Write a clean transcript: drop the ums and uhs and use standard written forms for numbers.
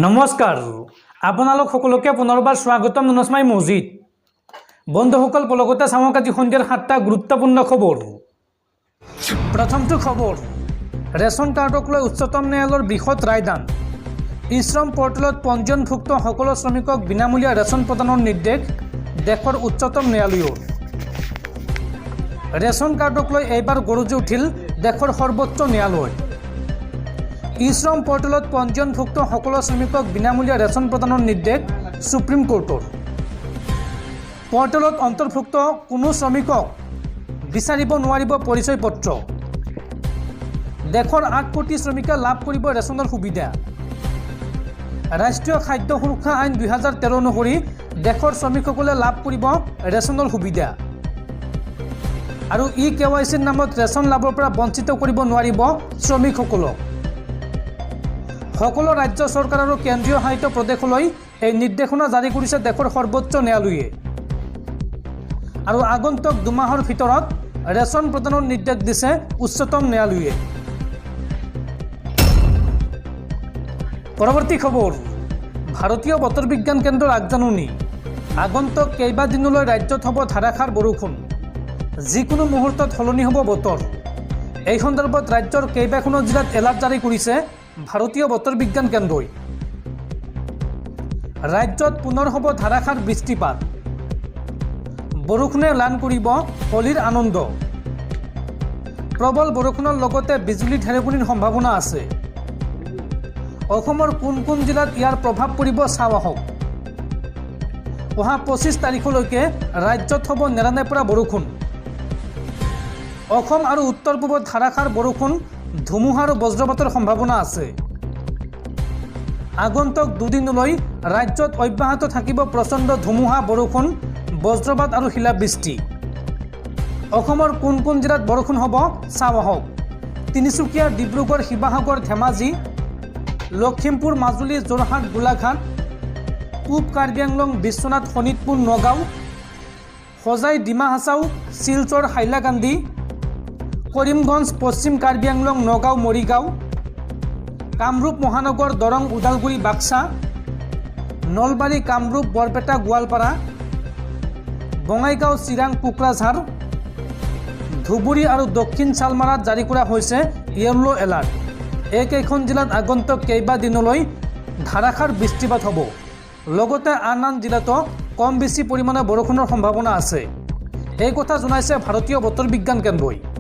নমস্কাৰ আপোনালোক সকলোকে পুনৰবাৰ স্বাগতম নুনস্মাই মছজিদ বন্ধুসকল পলকতে চাওক আজি সন্ধিয়াৰ 7টা গুৰুত্বপূৰ্ণ খবৰ। প্ৰথমটো খবৰ, ৰেচন কাৰ্ডক লৈ উচ্চতম ন্যায়ালয়ৰ বৃহৎ ৰায়দান। ই-শ্ৰম পৰ্টেলত পঞ্জীয়নভুক্ত সকলো শ্ৰমিকক বিনামূলীয়া ৰেচন প্ৰদানৰ নিৰ্দেশ দেশৰ উচ্চতম ন্যায়ালয়ৰ। ৰেচন কাৰ্ডক লৈ এইবাৰ গৰজি উঠিল দেশৰ সৰ্বোচ্চ ন্যায়ালয়। ই-শ্ৰম পৰ্টেলত পঞ্জীয়নভুক্ত সকলো শ্ৰমিকক বিনামূলীয়া ৰেচন প্ৰদানৰ নিৰ্দেশ সুপ্ৰিম কোৰ্টৰ। পৰ্টেলত অন্তৰ্ভুক্ত কোনো শ্ৰমিকক বিচাৰিব নোৱাৰিব পৰিচয় পত্ৰ। দেশৰ 8 কোটি শ্ৰমিকে লাভ কৰিব ৰেচনৰ সুবিধা। ৰাষ্ট্ৰীয় খাদ্য সুৰক্ষা আইন 2013 অনুসৰি দেশৰ শ্ৰমিকসকলে লাভ কৰিব ৰেচনৰ সুবিধা। আৰু ই-KYCৰ নামত ৰেচন লাভৰ পৰা বঞ্চিত কৰিব নোৱাৰিব শ্ৰমিকসকলক। সকলো ৰাজ্য চৰকাৰ আৰু কেন্দ্ৰীয় শাসিত প্ৰদেশলৈ এই নিৰ্দেশনা জাৰি কৰিছে দেশৰ সৰ্বোচ্চ ন্যায়ালয়ে। আৰু আগন্তুক 2 মাহৰ ভিতৰত ৰেচন প্ৰদানৰ নিৰ্দেশ দিছে উচ্চতম ন্যায়ালয়ে। পৰৱৰ্তী খবৰ, ভাৰতীয় বতৰ বিজ্ঞান কেন্দ্ৰৰ আগজাননী। আগন্তুক কেইবাদিনলৈ ৰাজ্যত হ'ব ধাৰাসাৰ বৰষুণ। যিকোনো মুহূৰ্তত সলনি হ'ব বতৰ। এই সন্দৰ্ভত ৰাজ্যৰ কেইবাখনো জিলাত এলাৰ্ট জাৰি কৰিছে ভাৰতীয় বতৰ বিজ্ঞান কেন্দ্ৰই। ৰাজ্যত পুনৰ হ'ব ধাৰাসাৰ বৃষ্টিপাত। বৰষুণে লান কৰিব হোলীৰ আনন্দ। প্ৰবল বৰষুণৰ লগতে বিজুলী ঢেৰেকনিৰ সম্ভাৱনা আছে। অসমৰ কোন কোন জিলাত ইয়াৰ প্ৰভাৱ পৰিব চাওঁ আহক। অহা 25 তাৰিখলৈকে ৰাজ্যত হ'ব নেৰানেপেৰা পৰা বৰষুণ। অসম আৰু উত্তৰ পূবত ধাৰাসাৰ বৰষুণ, ধুমুহা আৰু বজ্ৰপাতৰ সম্ভাৱনা আছে। আগন্তুক 2 দিনলৈ ৰাজ্যত অব্যাহত থাকিব প্ৰচণ্ড ধুমুহা, বৰষুণ, বজ্ৰপাত আৰু শিলাবৃষ্টি। অসমৰ কোন কোন জিলাত বৰষুণ হ'ব চাওঁ আহক। তিনিচুকীয়া, ডিব্ৰুগড়, শিৱসাগৰ, ধেমাজি, লখিমপুৰ, মাজুলী, যোৰহাট, গোলাঘাট, পূব কাৰ্বি আংলং, বিশ্বনাথ, শোণিতপুৰ, নগাঁও, হোজাই, ডিমা হাছাও, শিলচৰ, হাইলাকান্দি, কৰিমগঞ্জ, পশ্চিম কাৰ্বি আংলং, নগাঁও, মৰিগাঁও, কামৰূপ মহানগৰ, দৰং, ওদালগুৰি, বাক্সা, নলবাৰী, কামৰূপ, বৰপেটা, গোৱালপাৰা, বঙাইগাঁও, চিৰাং, কোকৰাঝাৰ, ধুবুৰী আৰু দক্ষিণ চালমাৰাত জাৰি কৰা হৈছে য়েল্লো এলাৰ্ট। এইকেইখন জিলাত আগন্তুক কেইবাদিনলৈ ধাৰাসাৰ বৃষ্টিপাত হ'ব। লগতে আন আন জিলাতো কম বেছি পৰিমাণে বৰষুণৰ সম্ভাৱনা আছে। এই কথা জনাইছে ভাৰতীয় বতৰ বিজ্ঞান কেন্দ্ৰই।